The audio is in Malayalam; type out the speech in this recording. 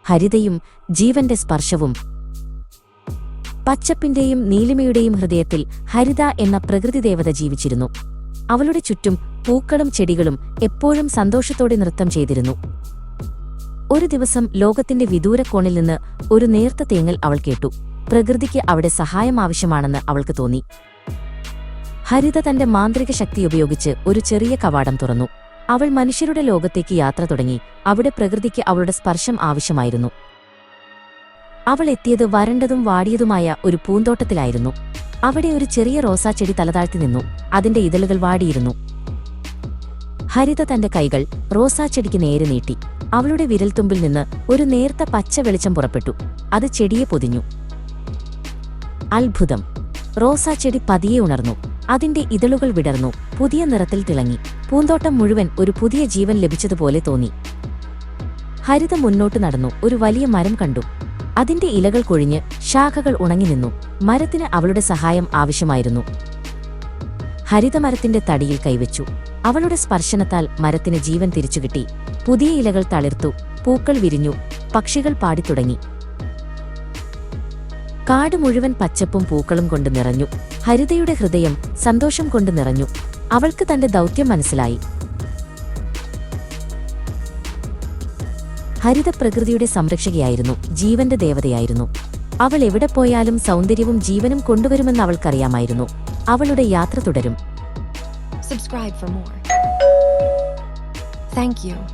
ഹരിതയും ജീവന്റെ സ്പർശവും. പച്ചപ്പിന്റെയും നീലിമയുടെയും ഹൃദയത്തിൽ ഹരിത എന്ന പ്രകൃതിദേവത ജീവിച്ചിരുന്നു. അവളുടെ ചുറ്റും പൂക്കളും ചെടികളും എപ്പോഴും സന്തോഷത്തോടെ നൃത്തം ചെയ്തിരുന്നു. ഒരു ദിവസം ലോകത്തിന്റെ വിദൂരക്കോണിൽ നിന്ന് ഒരു നേർത്ത തേങ്ങൽ അവൾ കേട്ടു. പ്രകൃതിക്ക് അവിടെ സഹായം ആവശ്യമാണെന്ന് അവൾക്ക് തോന്നി. ഹരിത തന്റെ മാന്ത്രിക ശക്തി ഉപയോഗിച്ച് ഒരു ചെറിയ കവാടം തുറന്നു. അവൾ മനുഷ്യരുടെ ലോകത്തേക്ക് യാത്ര തുടങ്ങി. അവിടെ പ്രകൃതിക്ക് അവളുടെ സ്പർശം ആവശ്യമായിരുന്നു. അവൾ എത്തിയത് വരണ്ടതും വാടിയതുമായ ഒരു പൂന്തോട്ടത്തിലായിരുന്നു. അവിടെ ഒരു ചെറിയ റോസാച്ചെടി തലതാഴ്ത്തി നിന്നു. അതിന്റെ ഇതളുകൾ വാടിയിരുന്നു. ഹരിത തന്റെ കൈകൾ റോസാച്ചെടിക്ക് നേരെ നീട്ടി. അവളുടെ വിരൽത്തുമ്പിൽ നിന്ന് ഒരു നേർത്ത പച്ച വെളിച്ചം പുറപ്പെട്ടു. അത് ചെടിയെ പൊതിഞ്ഞു. അത്ഭുതം! റോസാച്ചെടി പതിയെ ഉണർന്നു. അതിന്റെ ഇതളുകൾ വിടർന്നു. പുതിയ നിറത്തിൽ തിളങ്ങി. പൂന്തോട്ടം മുഴുവൻ ഒരു പുതിയ ജീവൻ ലഭിച്ചതുപോലെ തോന്നി. ഹരിത മുന്നോട്ട് നടന്നു. ഒരു വലിയ മരം കണ്ടു. അതിന്റെ ഇലകൾ കൊഴിഞ്ഞ് ശാഖകൾ ഉണങ്ങി നിന്നു. മരത്തിന് അവളുടെ സഹായം ആവശ്യമായിരുന്നു. ഹരിതമരത്തിന്റെ തടിയിൽ കൈവച്ചു. അവളുടെ സ്പർശനത്താൽ മരത്തിന് ജീവൻ തിരിച്ചുകിട്ടി. പുതിയ ഇലകൾ തളിർത്തു. പൂക്കൾ വിരിഞ്ഞു. പക്ഷികൾ പാടിത്തുടങ്ങി. കാട് മുഴുവൻ പച്ചപ്പും പൂക്കളും കൊണ്ട് നിറഞ്ഞു. ഹരിതയുടെ ഹൃദയം സന്തോഷം കൊണ്ട് നിറഞ്ഞു. അവൾക്ക് തന്റെ ദൗത്യം മനസ്സിലായി. ഹരിത പ്രകൃതിയുടെ സംരക്ഷകയായിരുന്നു. ജീവന്റെ ദേവതയായിരുന്നു. അവൾ എവിടെ പോയാലും സൗന്ദര്യവും ജീവനും കൊണ്ടുവരുമെന്ന് അവൾക്കറിയാമായിരുന്നു. അവളുടെ യാത്ര തുടരും. Subscribe for more. Thank you.